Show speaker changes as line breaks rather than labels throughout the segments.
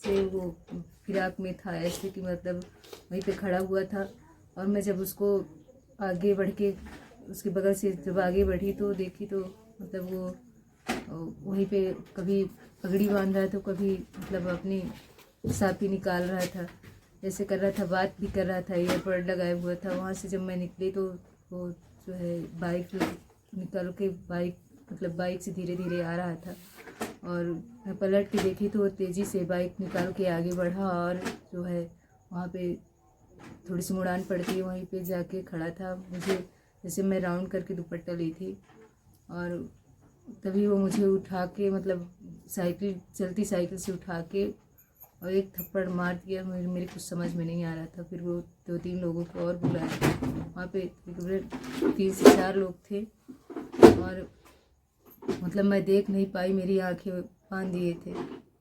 से वो फिराक में था, ऐसे कि मतलब वहीं पे खड़ा हुआ था। और मैं जब उसको आगे बढ़ के उसके बगल से जब आगे बढ़ी तो देखी तो मतलब वो वहीं पे कभी पगड़ी बांध रहा था, कभी मतलब अपनी साफी निकाल रहा था, ऐसे कर रहा था, बात भी कर रहा था, ईयरबड लगाए हुआ था। वहाँ से जब मैं निकली तो वो जो है बाइक निकाल के बाइक से धीरे धीरे आ रहा था। और मैं पलट के देखी तो वो तेज़ी से बाइक निकाल के आगे बढ़ा और जो है वहाँ पे थोड़ी सी मुड़ान पड़ती है, वहीं पे जाके खड़ा था। मुझे जैसे मैं राउंड करके दुपट्टा ली थी और तभी वो मुझे उठा के मतलब चलती साइकिल से उठा के और एक थप्पड़ मार दिया। मेरे कुछ समझ में नहीं आ रहा था। फिर वो 2-3 लोगों को और बुलाया। वहाँ पे तकरीबन 3 से 4 लोग थे और मतलब मैं देख नहीं पाई, मेरी आंखें बांध दिए थे।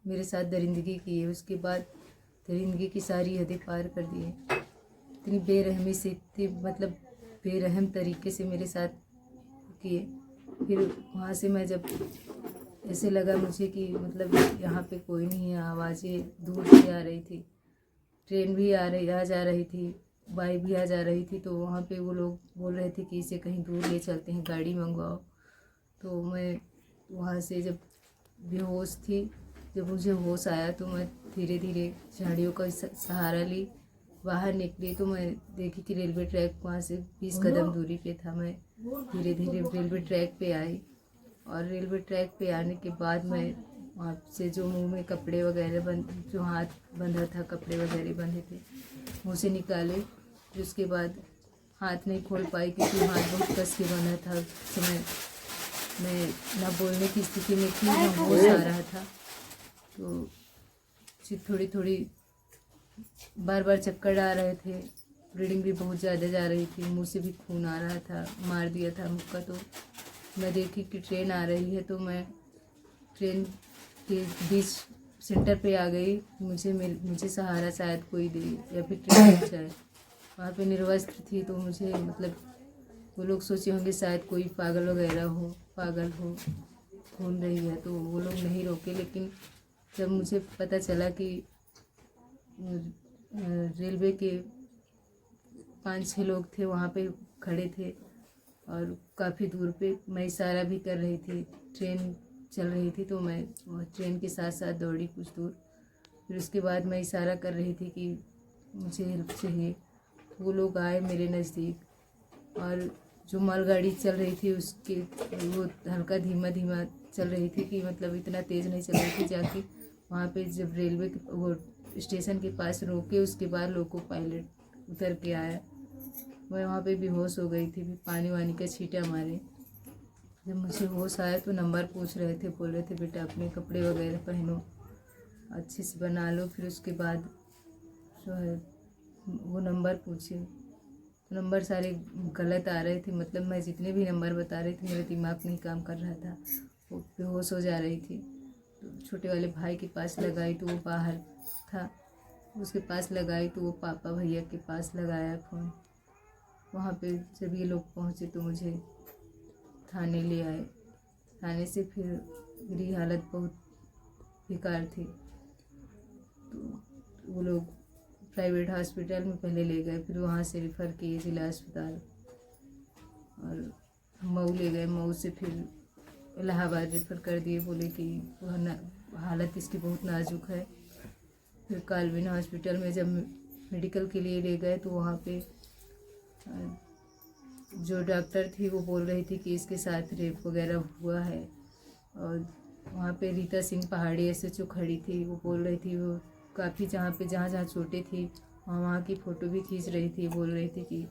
मेरे साथ दरिंदगी की है, उसके बाद दरिंदगी की सारी हदें पार कर दी है। इतनी बेरहमी से, इतनी मतलब बेरहम तरीके से मेरे साथ किए। फिर वहाँ से मैं जब ऐसे लगा मुझे कि मतलब यहाँ पे कोई नहीं है, आवाज़ें दूर से आ रही थी, ट्रेन भी आ जा रही थी, बाइक भी आ जा रही थी। तो वहाँ पे वो लोग बोल रहे थे कि इसे कहीं दूर ले चलते हैं, गाड़ी मंगवाओ। तो मैं वहाँ से जब बेहोश थी, जब मुझे होश आया तो मैं धीरे धीरे झाड़ियों का सहारा ली, बाहर निकली तो मैं देखी कि रेलवे ट्रैक वहाँ से 20 कदम दूरी पे था। मैं धीरे धीरे रेलवे ट्रैक पे आई और रेलवे ट्रैक पे आने के बाद मैं वहाँ से जो मुंह में कपड़े वगैरह जो हाथ बंधा था, कपड़े वगैरह बंधे थे, मुँह से निकाले। फिर उसके बाद हाथ नहीं खोल पाई क्योंकि हाथ बहुत कस के बंधा था। उस समय मैं ना बोलने की स्थिति में थी, ना होश आ रहा था। तो थोड़ी थोड़ी बार बार चक्कर आ रहे थे, ब्लीडिंग भी बहुत ज़्यादा जा रही थी, मुंह से भी खून आ रहा था, मार दिया था मुक्का। तो मैं देखी कि ट्रेन आ रही है तो मैं ट्रेन के बीच सेंटर पे आ गई। मुझे सहारा शायद कोई दे या फिर ट्रेन रुक जाए। वहाँ पे निर्वस्त्र थी तो मुझे मतलब वो लोग सोचे होंगे शायद कोई पागल वगैरह हो, पागल हो, घूम रही है, तो वो लोग नहीं रोके। लेकिन जब मुझे पता चला कि रेलवे के 5-6 लोग थे वहाँ पे खड़े थे और काफ़ी दूर पे मैं इशारा भी कर रही थी, ट्रेन चल रही थी तो मैं ट्रेन के साथ साथ दौड़ी कुछ दूर। फिर उसके बाद मैं इशारा कर रही थी कि मुझे हेल्प चाहिए। वो लोग आए मेरे नज़दीक और जो मालगाड़ी चल रही थी उसके वो हल्का धीमा धीमा चल रही थी कि मतलब इतना तेज़ नहीं चल रही थी। जाके वहाँ पे जब रेलवे वो स्टेशन के पास रोके, उसके बाद लोको पायलट उतर के आया। मैं वहाँ पे बेहोश हो गई थी, भी पानी वानी का छींटा मारे। जब मुझे होश आया तो नंबर पूछ रहे थे, बोल रहे थे बेटा अपने कपड़े वगैरह पहनो, अच्छे से बना लो। फिर उसके बाद जो है वो नंबर पूछे तो नंबर सारे गलत आ रहे थे। मतलब मैं जितने भी नंबर बता रही थी मेरा दिमाग नहीं काम कर रहा था, वो बेहोश हो जा रही थी। तो छोटे वाले भाई के पास लगाई तो वो बाहर था, उसके पास लगाई तो वो पापा भैया के पास लगाया फ़ोन। वहाँ पे जब ये लोग पहुँचे तो मुझे थाने ले आए। थाने से फिर मेरी हालत बहुत बेकार थी तो वो लोग प्राइवेट हॉस्पिटल में पहले ले गए, फिर वहाँ से रेफ़र किए जिला अस्पताल और मऊ ले गए। मऊ से फिर इलाहाबाद रेफ़र कर दिए, बोले कि हालत इसकी बहुत नाजुक है। फिर कालविन हॉस्पिटल में जब मेडिकल के लिए ले गए तो वहाँ पे जो डॉक्टर थी वो बोल रही थी कि इसके साथ रेप वगैरह हुआ है। और वहाँ पे रीता सिंह पहाड़ी SHO खड़ी थी, वो बोल रही थी, वो काफ़ी जहाँ जहाँ चोटें थी वहाँ की फ़ोटो भी खींच रही थी। बोल रही थी कि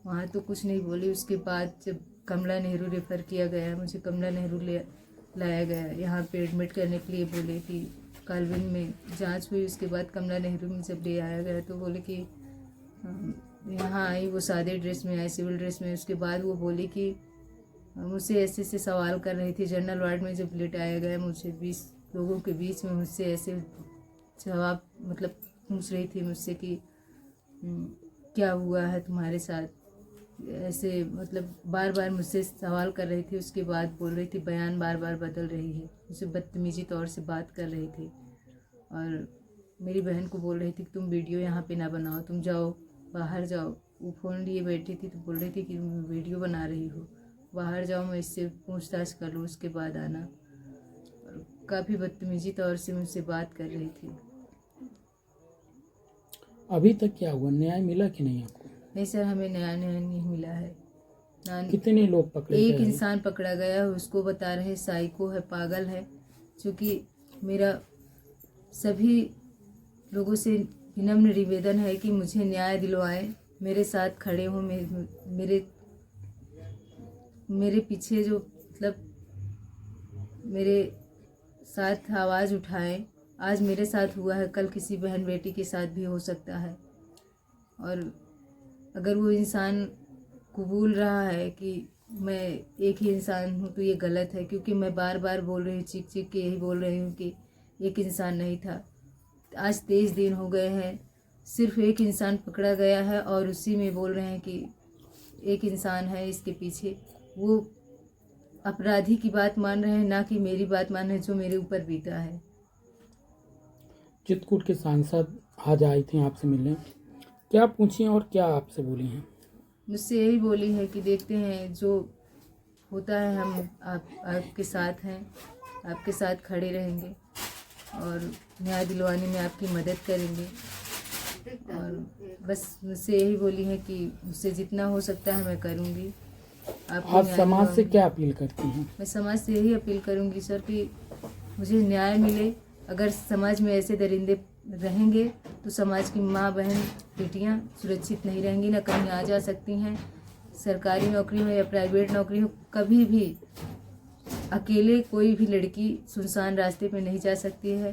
वहाँ तो कुछ नहीं बोली। उसके बाद जब कमला नेहरू रेफ़र किया गया, मुझे कमला नेहरू लाया गया यहाँ पे एडमिट करने के लिए। बोले कि कालविन में जांच हुई, उसके बाद कमला नेहरू में जब ले आया गया तो बोले कि यहाँ आई, वो सादे ड्रेस में आई, सिविल ड्रेस में। उसके बाद वो बोली कि मुझसे ऐसे ऐसे सवाल कर रही थी। जनरल वार्ड में जब लेटाया गया मुझे 20 लोगों के बीच में मुझसे ऐसे जवाब मतलब पूछ रही थी मुझसे कि क्या हुआ है तुम्हारे साथ, ऐसे मतलब बार बार मुझसे सवाल कर रही थी। उसके बाद बोल रही थी, बयान बार बार बदल रही है, मुझसे बदतमीजी तौर से बात कर रही थी। और मेरी बहन को बोल रही थी कि तुम वीडियो यहाँ पे ना बनाओ, तुम जाओ बाहर जाओ। वो फ़ोन लिए बैठी थी तो बोल रही थी कि तुम वीडियो बना रही हो, बाहर जाओ, मैं इससे पूछताछ कर लूँ उसके बाद आना। और काफ़ी बदतमीजी तौर से मुझसे बात कर रही थी।
अभी तक क्या हुआ, न्याय मिला कि नहीं आपको?
नहीं सर, हमें न्याय नहीं मिला है।
कितने लोग पकड़े गए?
एक इंसान पकड़ा गया है, उसको बता रहे साइको है, पागल है। क्योंकि मेरा सभी लोगों से विनम्र निवेदन है कि मुझे न्याय दिलवाएं, मेरे साथ खड़े हों, मेरे पीछे जो मतलब मेरे साथ आवाज़ उठाएं। आज मेरे साथ हुआ है, कल किसी बहन बेटी के साथ भी हो सकता है। और अगर वो इंसान कबूल रहा है कि मैं एक ही इंसान हूँ तो ये गलत है, क्योंकि मैं बार बार बोल रही हूँ, चीख चीख के यही बोल रही हूँ कि एक इंसान नहीं था। आज 23 दिन हो गए हैं, सिर्फ एक इंसान पकड़ा गया है और उसी में बोल रहे हैं कि एक इंसान है इसके पीछे। वो अपराधी की बात मान रहे हैं, ना कि मेरी बात मान रहे हैं जो मेरे ऊपर बीता है।
चित्रकूट के सांसद आज आई थी आपसे मिलने, क्या पूछी और क्या आपसे बोली हैं?
मुझसे यही बोली है कि देखते हैं जो होता है, हम आपके साथ हैं, आपके साथ खड़े रहेंगे और न्याय दिलवाने में आपकी मदद करेंगे। और बस मुझसे यही बोली है कि मुझसे जितना हो सकता है मैं करूँगी।
आप समाज से क्या अपील करती हैं?
मैं समाज से यही अपील करूँगी सर कि मुझे न्याय मिले। अगर समाज में ऐसे दरिंदे रहेंगे तो समाज की माँ बहन बेटियाँ सुरक्षित नहीं रहेंगी, ना कहीं आ जा सकती हैं। सरकारी नौकरी हो या प्राइवेट नौकरी हो, कभी भी अकेले कोई भी लड़की सुनसान रास्ते पे नहीं जा सकती है,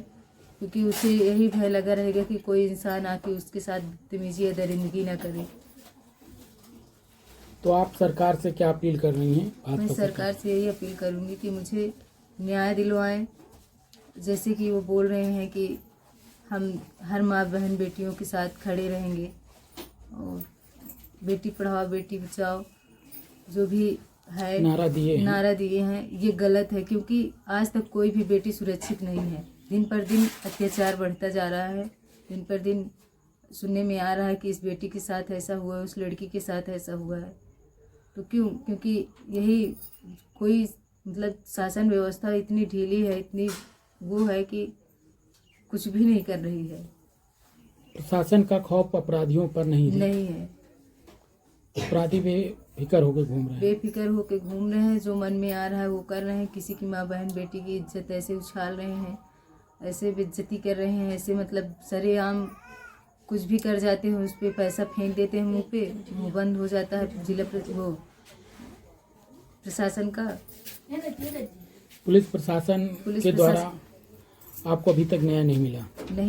क्योंकि उसे यही भय लगा रहेगा कि कोई इंसान आके उसके साथ बदतमीजी या दरिंदगी ना करे।
तो आप सरकार से क्या अपील कर रही हैं?
मैं सरकार से यही अपील करूँगी कि मुझे न्याय दिलवाएं। जैसे कि वो बोल रहे हैं कि हम हर माँ बहन बेटियों के साथ खड़े रहेंगे और बेटी पढ़ाओ बेटी बचाओ जो भी है नारा दिए हैं, ये गलत है। क्योंकि आज तक कोई भी बेटी सुरक्षित नहीं है। दिन पर दिन अत्याचार बढ़ता जा रहा है। दिन पर दिन सुनने में आ रहा है कि इस बेटी के साथ ऐसा हुआ है, उस लड़की के साथ ऐसा हुआ है। तो क्यों? क्योंकि यही कोई मतलब शासन व्यवस्था इतनी ढीली है, इतनी वो है कि कुछ भी नहीं कर रही है।
प्रशासन का खौफ अपराधियों पर नहीं
है।
अपराधी बेफिक्र होकर
घूम रहे हैं, जो मन में आ रहा है वो कर रहे हैं। किसी की माँ बहन बेटी की इज्जत ऐसे उछाल रहे हैं, ऐसे बेइज्जती कर रहे हैं, ऐसे मतलब सरेआम कुछ भी कर जाते हैं, उस पर पैसा फेंक देते हैं मुंह पे, मुंह बंद हो जाता है जिला प्रशासन का।
पुलिस प्रशासन के द्वारा आपको अभी तक न्याय नहीं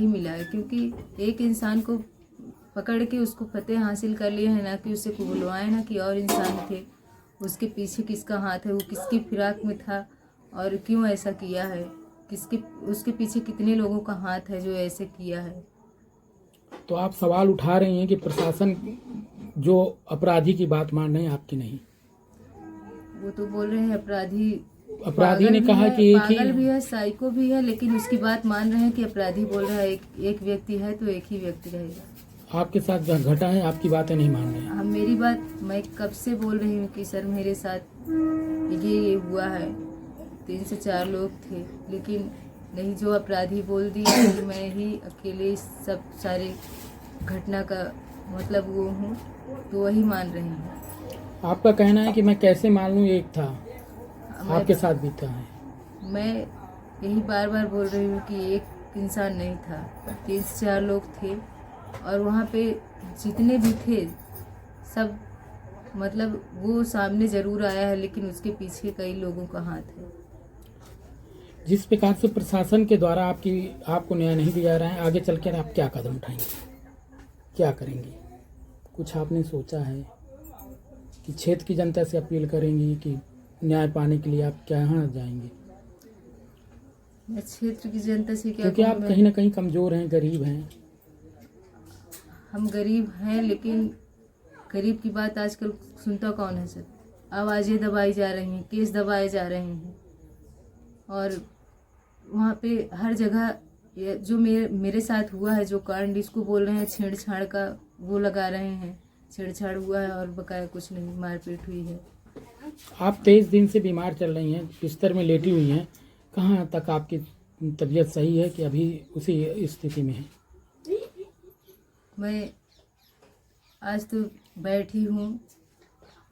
मिला
है, क्योंकि एक इंसान को पकड़ के उसको फतेह हासिल कर लिया है, ना कि उसे बुलवाए, ना कि और इंसान थे, उसके पीछे किसका हाथ है, वो किसकी फिराक में था और क्यों ऐसा किया है, उसके पीछे कितने लोगों का हाथ है जो ऐसे किया है।
तो आप सवाल उठा रही हैं कि प्रशासन जो अपराधी की बात मान रहे हैं, आपकी नहीं।
वो तो बोल रहे हैं
अपराधी ने कहा कि
पागल भी है, साइको भी है, लेकिन उसकी बात मान रहे हैं कि अपराधी बोल रहा है एक व्यक्ति है तो एक ही व्यक्ति रहेगा।
आपके साथ घटा है, आपकी बातें नहीं मान रहे हैं।
हम मेरी बात मैं कब से बोल रही हूँ कि सर मेरे साथ ये हुआ है, 3 से 4 लोग थे, लेकिन नहीं, जो अपराधी बोल दिया कि मैं ही अकेले सब सारे घटना का मतलब वो हूँ, तो वही मान रहे हैं।
आपका कहना है कि मैं कैसे मान लूँ एक था, आपके साथ भी था।
मैं यही बार बार बोल रही हूँ कि एक इंसान नहीं था, 3 से 4 लोग थे और वहाँ पे जितने भी थे सब मतलब वो सामने ज़रूर आया है, लेकिन उसके पीछे कई लोगों का हाथ है।
जिस प्रकार से प्रशासन के द्वारा आपको न्याय नहीं दिया रहा है, आगे चलकर आप क्या कदम उठाएंगे, क्या करेंगे? कुछ आपने सोचा है कि क्षेत्र की जनता से अपील करेंगी कि न्याय पाने के लिए आप कहाँ जाएंगे?
मैं क्षेत्र की जनता से क्या,
क्योंकि आप कहीं ना कहीं कमज़ोर हैं, गरीब हैं।
हम गरीब हैं, लेकिन गरीब की बात आजकल सुनता कौन है सर? आवाज़ें दबाई जा रही हैं, केस दबाए जा रहे हैं और वहाँ पे हर जगह ये जो मेरे साथ हुआ है जो कांड, इसको बोल रहे हैं छेड़छाड़ का वो लगा रहे हैं। छेड़छाड़ हुआ है और बकाया कुछ नहीं, मारपीट हुई है।
आप 23 दिन से बीमार चल रही हैं, बिस्तर में लेटी हुई हैं। कहाँ तक आपकी तबीयत सही है कि अभी उसी स्थिति में है?
मैं आज तो बैठी हूँ,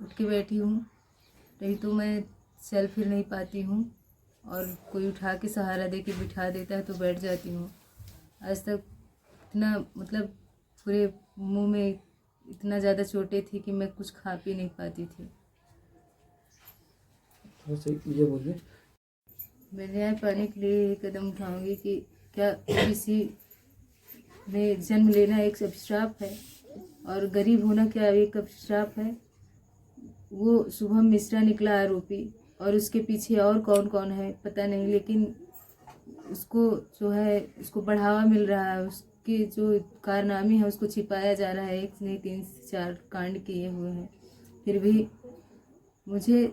उठ के बैठी हूँ, नहीं तो मैं चल फिर नहीं पाती हूँ, और कोई उठा के सहारा दे के बिठा देता है तो बैठ जाती हूँ। आज तक इतना मतलब पूरे मुंह में इतना ज़्यादा चोटें थी कि मैं कुछ खा पी नहीं पाती थी।
ये बोलिए।
मैं न्याय पाने के लिए ये कदम उठाऊंगी कि क्या किसी में जन्म लेना एक अभिशाप है और गरीब होना क्या एक अभिशाप है? वो शुभम मिश्रा निकला आरोपी, और उसके पीछे और कौन कौन है पता नहीं, लेकिन उसको जो है उसको बढ़ावा मिल रहा है, उसके जो कारनामे हैं उसको छिपाया जा रहा है। एक नहीं 3 से 4 कांड किए हुए हैं। फिर भी मुझे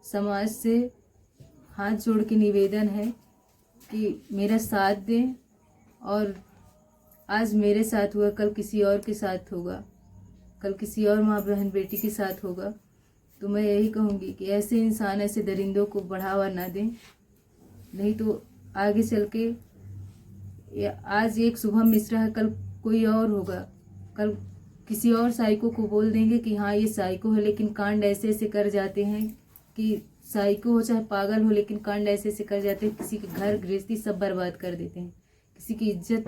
समाज से हाथ जोड़ के निवेदन है कि मेरा साथ दें, और आज मेरे साथ हुआ कल किसी और के साथ होगा, कल किसी और माँ बहन बेटी के साथ होगा। तो मैं यही कहूँगी कि ऐसे इंसान, ऐसे दरिंदों को बढ़ावा ना दें, नहीं तो आगे चल के आज एक शुभम मिश्रा है, कल कोई और होगा, कल किसी और साइको को बोल देंगे कि हाँ ये साइको है, लेकिन कांड ऐसे ऐसे कर जाते हैं कि साइको हो चाहे पागल हो, लेकिन कांड ऐसे ऐसे कर जाते हैं, किसी के घर गृहस्थी सब बर्बाद कर देते हैं, किसी की इज्जत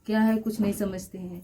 क्या है कुछ नहीं समझते हैं।